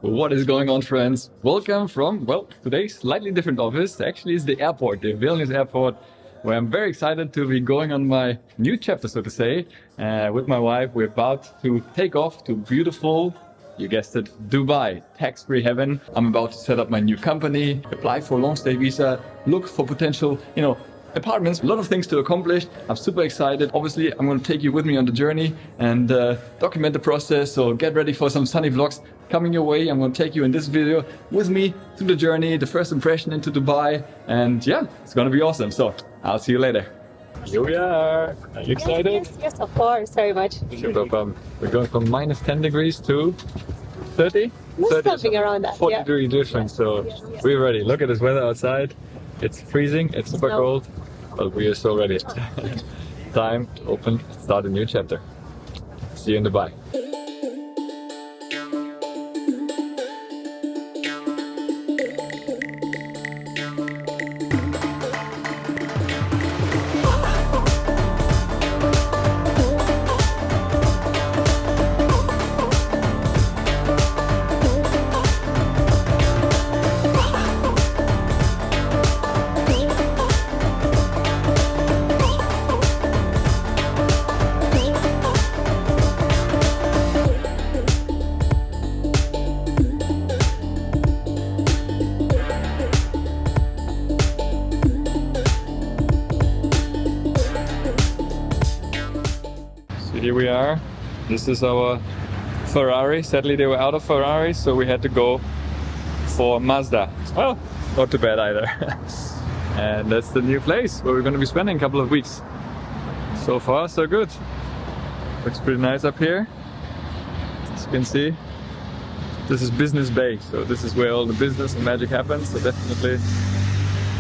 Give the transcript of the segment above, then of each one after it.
What is going on, friends? Welcome from, today's slightly different office. Actually, it's the airport, the Vilnius airport, where I'm very excited to be going on my new chapter, so to say. With my wife, we're about to take off to beautiful, you guessed it, Dubai, tax-free heaven. I'm about to set up my new company, apply for a long stay visa, look for potential, apartments, a lot of things to accomplish. I'm super excited. Obviously, I'm going to take you with me on the journey and document the process. So get ready for some sunny vlogs coming your way. I'm going to take you in this video with me through the journey, the first impression into Dubai. And yeah, it's going to be awesome. So I'll see you later. Here we are. Are you excited? Yes, of course. Very much. Super fun. We're going from minus 10 degrees to 30? Something around that. 40 degree difference. So we're ready. Look at this weather outside. It's freezing, it's super cold, but we are so ready. Time to start a new chapter. See you in Dubai. Here we are. This is our Ferrari. Sadly, they were out of Ferrari, so we had to go for Mazda. Well, not too bad either. And that's the new place where we're going to be spending a couple of weeks. So far, so good. Looks pretty nice up here. As you can see, this is Business Bay, so this is where all the business and magic happens. So definitely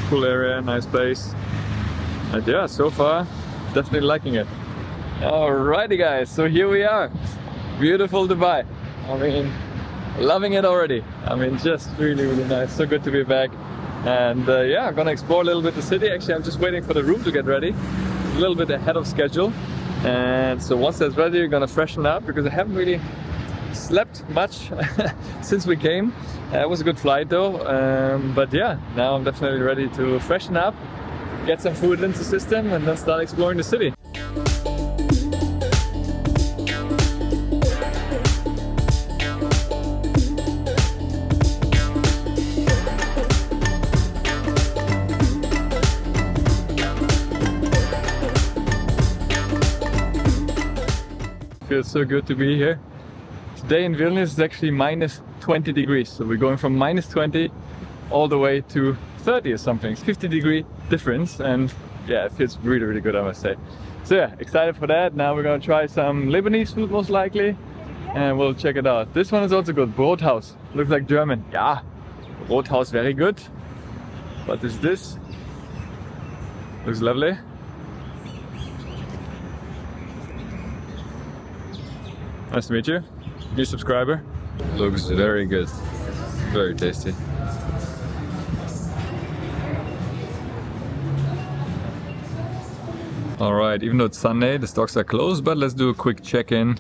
cool area, nice place. And yeah, so far, definitely liking it. Alrighty guys, so here we are. Beautiful Dubai. I mean, loving it already. I mean, just really nice. So good to be back. And yeah, I'm gonna explore a little bit the city. Actually, I'm just waiting for the room to get ready. A little bit ahead of schedule. And so once that's ready, we're gonna freshen up because I haven't really slept much since we came. It was a good flight though. But yeah, now I'm definitely ready to freshen up, get some food into the system, and then start exploring the city. Feels so good to be here. Today in Vilnius is actually minus 20 degrees. So we're going from minus 20 all the way to 30 or something. 50-degree difference, and yeah, it feels really good, I must say. So yeah, excited for that. Now we're gonna try some Lebanese food most likely, and we'll check it out. This one is also good. Brothaus. Looks like German. Yeah, Brothaus, very good. What is this? Looks lovely. Nice to meet you. New subscriber. Looks very good. Very tasty. Alright, even though it's Sunday, the stocks are closed, but let's do a quick check-in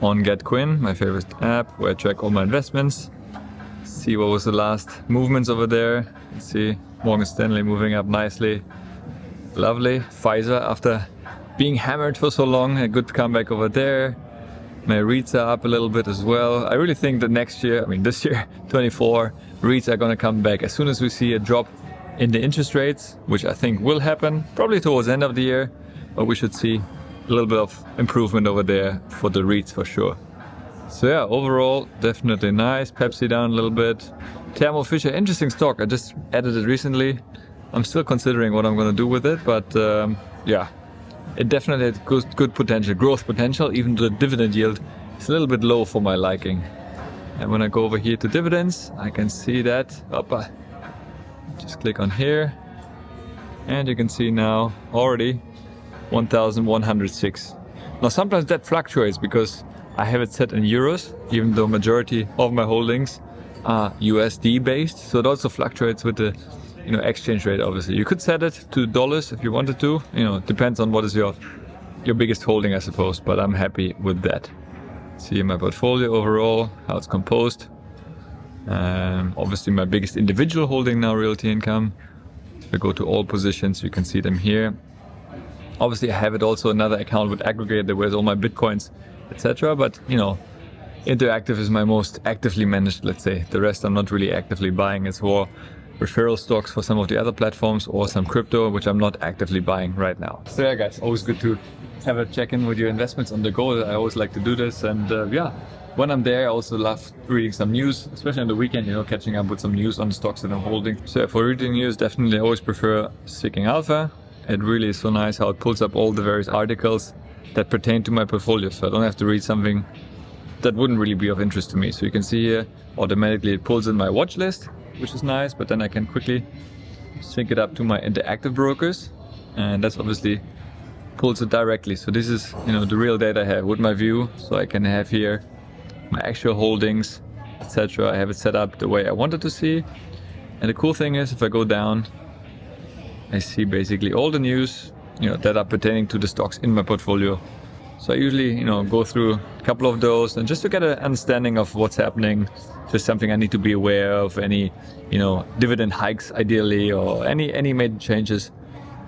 on GetQuinn, my favorite app, where I track all my investments. See what was the last movements over there. Let's see, Morgan Stanley moving up nicely. Lovely. Pfizer, after being hammered for so long, a good comeback over there. My REITs are up a little bit as well. I really think that next year, this year, 24, REITs are going to come back as soon as we see a drop in the interest rates, which I think will happen probably towards the end of the year, but we should see a little bit of improvement over there for the REITs for sure. So yeah, overall, definitely nice. Pepsi down a little bit. Thermo Fisher, interesting stock. I just added it recently. I'm still considering what I'm going to do with it, but yeah. It definitely has good potential, growth potential, even though the dividend yield is a little bit low for my liking. And when I go over here to dividends, I can see that. Just click on here. And you can see now already 1,106. Now sometimes that fluctuates because I have it set in euros, even though majority of my holdings are USD based. So it also fluctuates with the exchange rate, obviously. You could set it to dollars if you wanted to. Depends on what is your biggest holding, I suppose, but I'm happy with that. See my portfolio overall, how it's composed. Obviously my biggest individual holding now, Realty Income. If I go to all positions, you can see them here. Obviously I have it also another account with aggregator where all my Bitcoins, etc. But you know, Interactive is my most actively managed, let's say. The rest I'm not really actively buying. It's more referral stocks for some of the other platforms or some crypto, which I'm not actively buying right now. So yeah guys, always good to have a check-in with your investments on the go. I always like to do this, and yeah, when I'm there I also love reading some news, especially on the weekend, you know, catching up with some news on the stocks that I'm holding. So for reading news, definitely I always prefer Seeking Alpha. It really is so nice how it pulls up all the various articles that pertain to my portfolio, so I don't have to read something that wouldn't really be of interest to me. So you can see here, automatically it pulls in my watch list, which is nice, but then I can quickly sync it up to my Interactive brokers, and that's obviously pulls it directly. So this is, you know, the real data I have with my view, so I can have here my actual holdings, etc. I have it set up the way I wanted to see. And the cool thing is, if I go down, I see basically all the news, you know, that are pertaining to the stocks in my portfolio. So I usually, you know, go through a couple of those, and just to get an understanding of what's happening, if there's something I need to be aware of, any, you know, dividend hikes ideally, or any major changes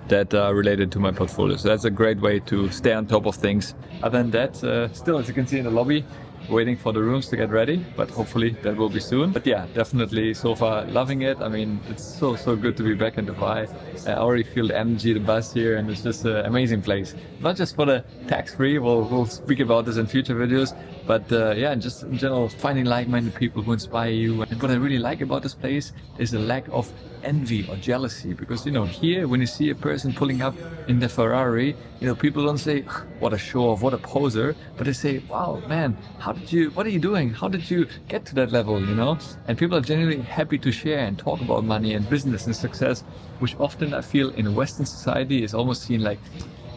that are related to my portfolio. So that's a great way to stay on top of things. Other than that, still, as you can see in the lobby, waiting for the rooms to get ready, but hopefully that will be soon. But yeah, definitely so far loving it. I mean, it's so good to be back in Dubai. I already feel the energy, the buzz here, and it's just an amazing place. Not just for the tax-free, we'll speak about this in future videos, but yeah, just in general, finding like-minded people who inspire you. And what I really like about this place is the lack of envy or jealousy, because you know, here when you see a person pulling up in the Ferrari, you know, people don't say what a show off, what a poser, but they say, wow man, what are you doing, how did you get to that level, you know? And people are genuinely happy to share and talk about money and business and success, which often I feel in a Western society is almost seen like,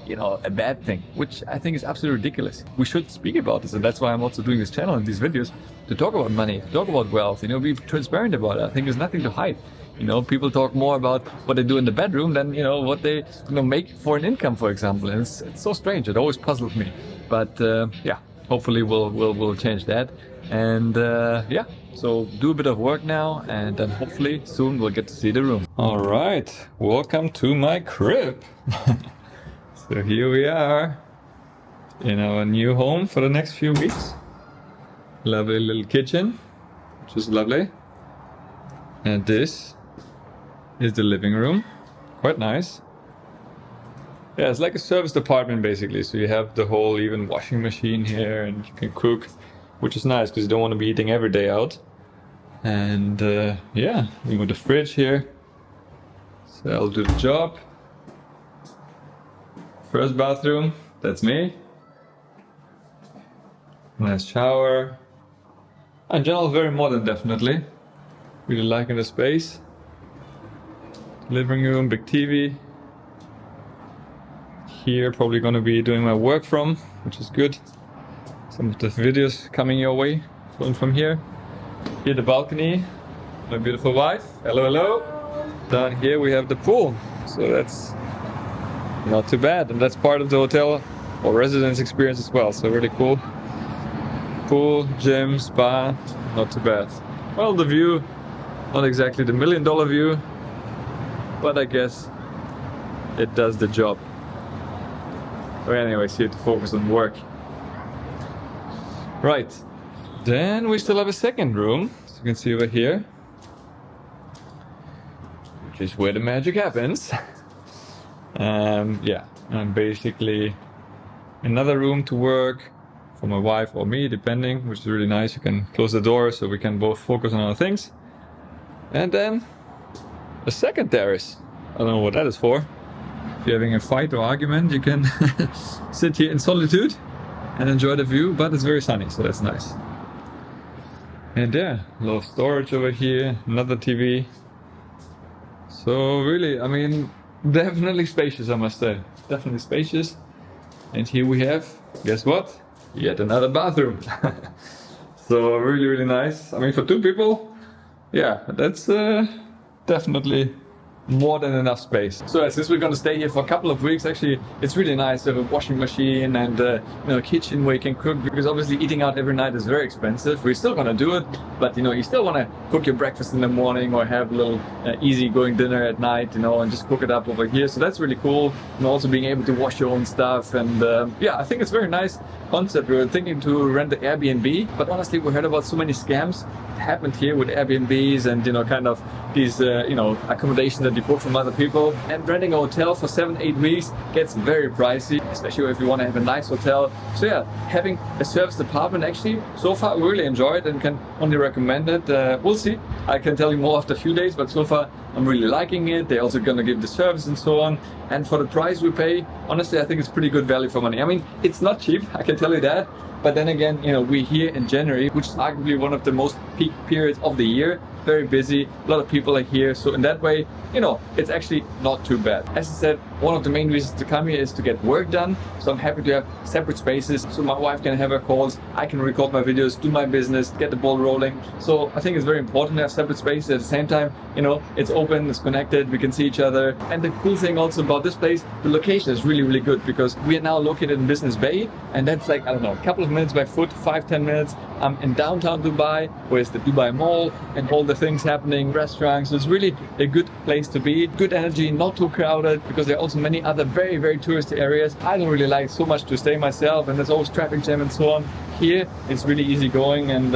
you know, a bad thing, which I think is absolutely ridiculous. We should speak about this, and that's why I'm also doing this channel and these videos, to talk about money, to talk about wealth, you know, be transparent about it. I think there's nothing to hide. You know, people talk more about what they do in the bedroom than, you know, what they, you know, make for an income, for example. And it's so strange. It always puzzles me. But yeah, hopefully we'll change that. And yeah, so do a bit of work now, and then hopefully soon we'll get to see the room. All right, welcome to my crib. So here we are in our new home for the next few weeks. Lovely little kitchen, which is lovely. And this is the living room. Quite nice. Yeah, it's like a service apartment basically. So you have the whole even washing machine here, and you can cook, which is nice because you don't want to be eating every day out. And yeah, we got the fridge here. So I'll do the job. First bathroom, that's me. Nice shower. In general, very modern, definitely. Really liking the space. Living room, big TV. Here, probably gonna be doing my work from, which is good. Some of the videos coming your way from here. Here, the balcony. My beautiful wife. Hello, hello. Down here, we have the pool. So that's not too bad, and that's part of the hotel or residence experience as well, so really cool. Pool, gym, spa, not too bad. Well, the view, not exactly the $1 million view, but I guess it does the job. But anyways, here to focus on work. Right, then we still have a second room, as you can see over here, which is where the magic happens. Yeah, and basically another room to work for my wife or me, depending, which is really nice. You can close the door so we can both focus on other things. And then a second terrace. I don't know what that is for. If you're having a fight or argument, you can sit here in solitude and enjoy the view, but it's very sunny, so that's nice. And yeah, a lot of storage over here, another TV. So really, I mean, definitely spacious, I must say. Definitely spacious. And here we have, guess what? Yet another bathroom. So really nice. I mean, for two people, yeah, that's definitely more than enough space. So since we're going to stay here for a couple of weeks, actually it's really nice to have a washing machine and kitchen where you can cook, because obviously eating out every night is very expensive. We're still going to do it, but you still want to cook your breakfast in the morning or have a little easy going dinner at night, and just cook it up over here. So that's really cool. And also being able to wash your own stuff, and I think it's a very nice concept. We were thinking to rent the Airbnb, but honestly we heard about so many scams happened here with Airbnbs and kind of these accommodations that you book from other people, and renting a hotel for 7-8 weeks gets very pricey, especially if you want to have a nice hotel. So yeah, having a service department, actually so far we really enjoy it and can only recommend it. We'll see, I can tell you more after a few days, but so far I'm really liking it. They're also going to give the service and so on, and for the price we pay, honestly I think it's pretty good value for money. I mean, it's not cheap, I can tell you that. But then again, we're here in January, which is arguably one of the most peak periods of the year. Very busy, a lot of people are here. So in that way, it's actually not too bad. As I said, one of the main reasons to come here is to get work done. So I'm happy to have separate spaces so my wife can have her calls, I can record my videos, do my business, get the ball rolling. So I think it's very important to have separate spaces. At the same time, it's open, it's connected, we can see each other. And the cool thing also about this place, the location is really, really good, because we are now located in Business Bay, and that's like, I don't know, a couple of minutes by foot, 5-10 minutes. I'm in downtown Dubai, where it's the Dubai Mall and all the things happening, restaurants. So it's really a good place to be. Good energy, not too crowded, because there are also many other very, very touristy areas. I don't really like so much to stay myself, and there's always traffic jam and so on. Here it's really easy going, and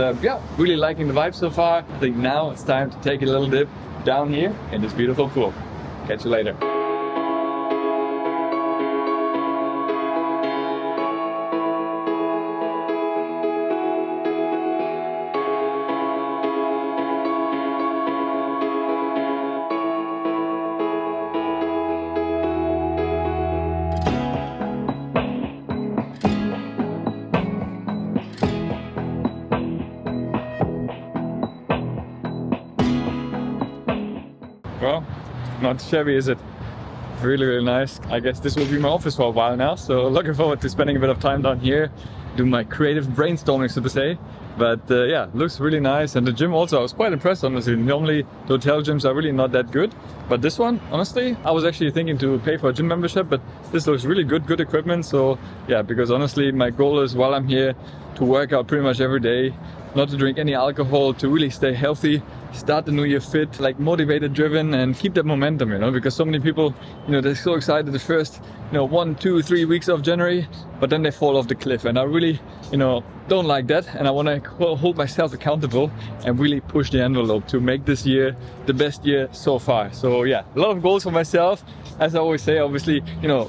really liking the vibe so far. I think now it's time to take a little dip down here in this beautiful pool. Catch you later. Well, not shabby, is it? Really, really nice. I guess this will be my office for a while now, so looking forward to spending a bit of time down here, do my creative brainstorming, so to say. But looks really nice. And the gym also, I was quite impressed, honestly. Normally the hotel gyms are really not that good, but this one, honestly, I was actually thinking to pay for a gym membership, but this looks really good equipment. So yeah, because honestly my goal is, while I'm here, to work out pretty much every day, not to drink any alcohol, to really stay healthy, start the new year fit, like motivated, driven, and keep that momentum, because so many people, they're so excited the first, 1, 2, 3 weeks of January, but then they fall off the cliff. And I really, don't like that. And I want to hold myself accountable and really push the envelope to make this year the best year so far. So yeah, a lot of goals for myself. As I always say, obviously,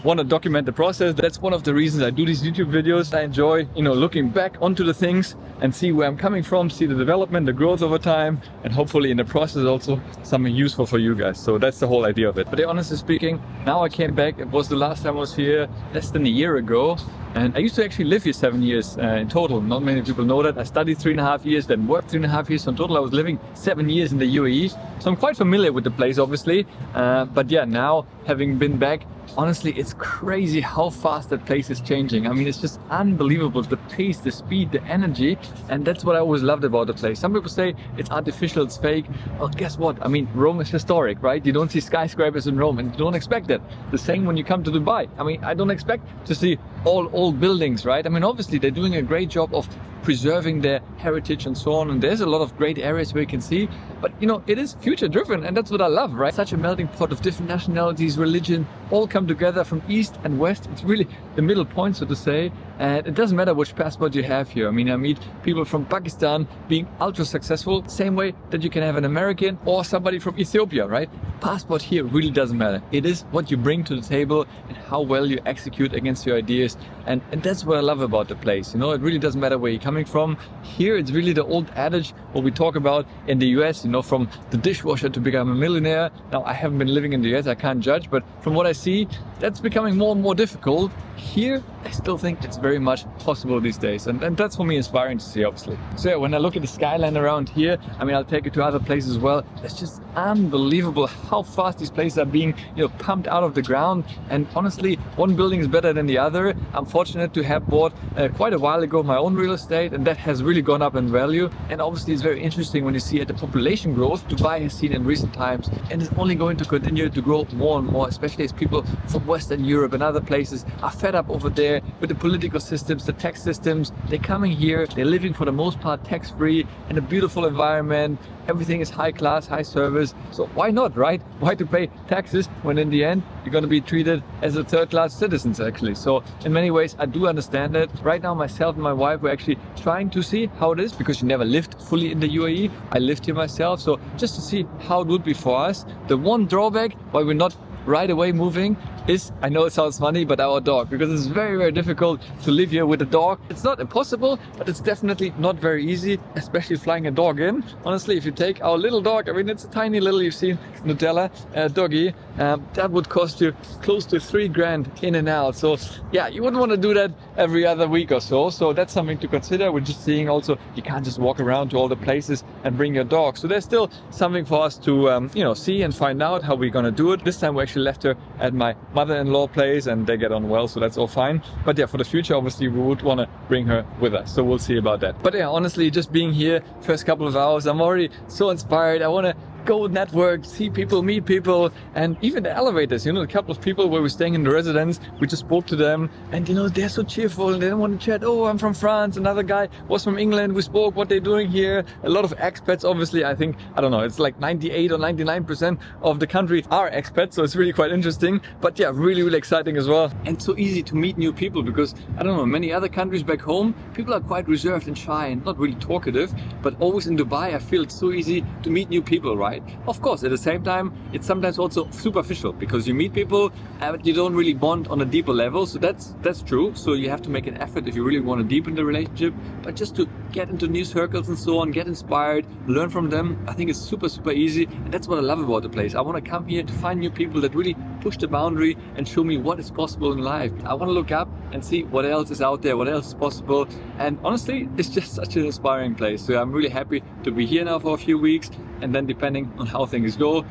want to document the process. That's one of the reasons I do these YouTube videos. I enjoy, looking back onto the things and see where I'm coming from, see the development, the growth over time, and hopefully in the process also something useful for you guys. So that's the whole idea of it. But honestly speaking, now I came back. It was the last time I was here less than a year ago. And I used to actually live here 7 years in total. Not many people know that. I studied 3.5 years, then worked 3.5 years. So in total, I was living 7 years in the UAE. So I'm quite familiar with the place, obviously. But yeah, now having been back, honestly, it's crazy how fast that place is changing. I mean, it's just unbelievable, the pace, the speed, the energy. And that's what I always loved about the place. Some people say it's artificial, it's fake. Well, guess what? I mean, Rome is historic, right? You don't see skyscrapers in Rome, and you don't expect that. The same when you come to Dubai. I mean, I don't expect to see all old buildings, right? I mean, obviously they're doing a great job of preserving their heritage and so on, and there's a lot of great areas where you can see, but it is future driven, and that's what I love, right? Such a melting pot of different nationalities, religion, all come together from east and west. It's really the middle point, so to say, and it doesn't matter which passport you have here. I mean, I meet people from Pakistan being ultra successful, same way that you can have an American or somebody from Ethiopia, right? Passport here really doesn't matter. It is what you bring to the table and how well you execute against your ideas, and that's what I love about the place. It really doesn't matter where you're coming from. Here it's really the old adage what we talk about in the US, from the dishwasher to become a millionaire. Now, I haven't been living in the US, I can't judge, but from what I see, that's becoming more and more difficult. Here I still think it's very much possible these days. And that's for me inspiring to see, obviously. So yeah, when I look at the skyline around here, I mean, I'll take it to other places as well. It's just unbelievable how fast these places are being, pumped out of the ground. And honestly, one building is better than the other. I'm fortunate to have bought quite a while ago my own real estate, and that has really gone up in value. And obviously it's very interesting when you see at the population growth Dubai has seen in recent times, and it's only going to continue to grow more and more, especially as people from Western Europe and other places are fed up over there with the political systems, the tax systems. They're coming here, they're living for the most part tax-free in a beautiful environment. Everything is high class, high service. So why not, right? Why to pay taxes when in the end you're going to be treated as a third-class citizens, actually? So in many ways, I do understand it. Right now, myself and my wife, we're actually trying to see how it is, because she never lived fully in the UAE. I lived here myself. So just to see how it would be for us. The one drawback why we're not right away moving is, I know it sounds funny, but our dog, because it's very, very difficult to live here with a dog. It's not impossible, but it's definitely not very easy, especially flying a dog in. Honestly, if you take our little dog, I mean, it's a tiny little, you've seen Nutella doggy, that would cost you close to 3 grand in and out. So yeah, you wouldn't want to do that every other week or so. So that's something to consider. We're just seeing also, you can't just walk around to all the places and bring your dog. So there's still something for us to, see and find out how we're going to do it. This time we actually left her at my mother-in-law place, and they get on well, so that's all fine. But yeah, for the future, obviously, we would want to bring her with us. So we'll see about that. But yeah, honestly, just being here, first couple of hours, I'm already so inspired. I want to go network, see people, meet people, and even the elevators, a couple of people where we're staying in the residence, we just spoke to them, and they're so cheerful and they don't want to chat. Oh, I'm from France. Another guy was from England. We spoke what they're doing here. A lot of expats, obviously. I think, I don't know, it's like 98 or 99% of the country are expats, so it's really quite interesting. But yeah, really, really exciting as well. And so easy to meet new people, because I don't know, many other countries back home, people are quite reserved and shy and not really talkative, but always in Dubai, I feel it's so easy to meet new people, right? Of course, at the same time, it's sometimes also superficial, because you meet people, but you don't really bond on a deeper level. So that's true. So you have to make an effort if you really want to deepen the relationship. But just to get into new circles and so on, get inspired, learn from them, I think it's super, super easy. And that's what I love about the place. I want to come here to find new people that really push the boundary and show me what is possible in life. I want to look up and see what else is out there, what else is possible. And honestly, it's just such an inspiring place. So I'm really happy to be here now for a few weeks. And then depending on how things go,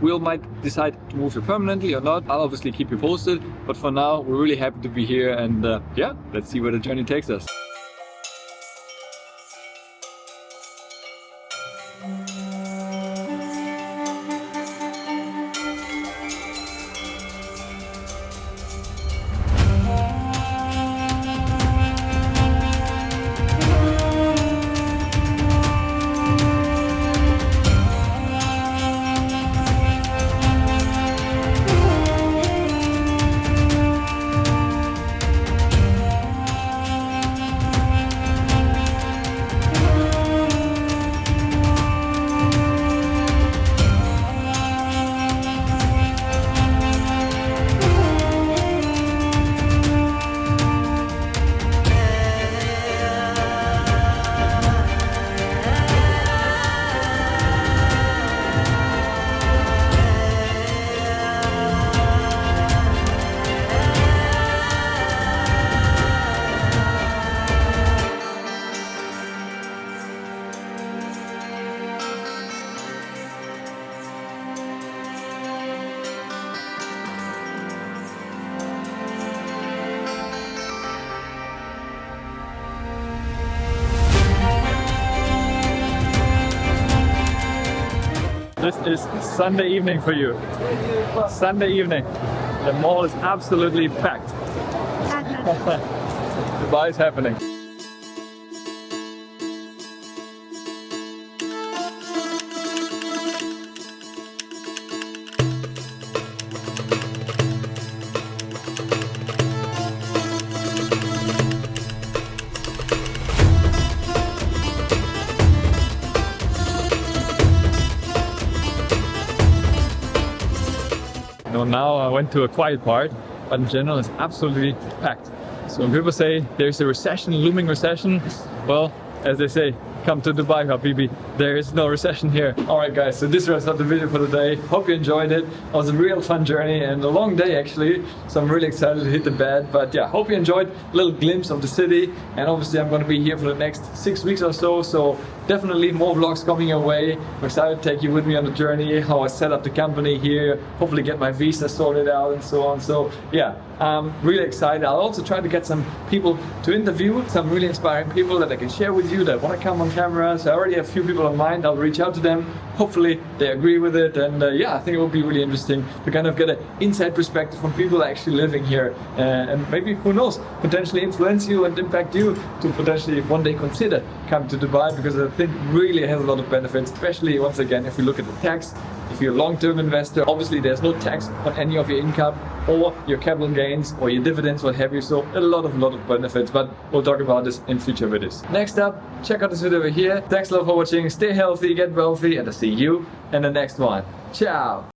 we might decide to move here permanently or not. I'll obviously keep you posted. But for now, we're really happy to be here. And yeah, let's see where the journey takes us. This is Sunday evening for you. Sunday evening. The mall is absolutely packed. Dubai is happening. Now I went to a quiet part, but in general it's absolutely packed. So when people say there's a recession, looming recession, well, as they say, come to Dubai, Habibi. There is no recession here. Alright guys, so this was the video for today. Hope you enjoyed it. It was a real fun journey and a long day actually. So I'm really excited to hit the bed. But yeah, hope you enjoyed a little glimpse of the city. And obviously I'm going to be here for the next 6 weeks or so. So definitely more vlogs coming your way. I'm excited to take you with me on the journey, how I set up the company here, hopefully get my visa sorted out and so on. So yeah, I'm really excited. I'll also try to get some people to interview, some really inspiring people that I can share with you that want to come on camera. So I already have a few people in mind. I'll reach out to them. Hopefully they agree with it. And yeah, I think it will be really interesting to kind of get an inside perspective from people actually living here. And maybe, who knows, potentially influence you and impact you to potentially one day consider coming to Dubai, because I think really has a lot of benefits, especially once again, if you look at the tax. If you're a long-term investor, obviously there's no tax on any of your income or your capital gains or your dividends, what have you. So a lot of benefits, but we'll talk about this in future videos. Next up, check out this video over here. Thanks a lot for watching. Stay healthy, get wealthy, and I'll see you in the next one. Ciao.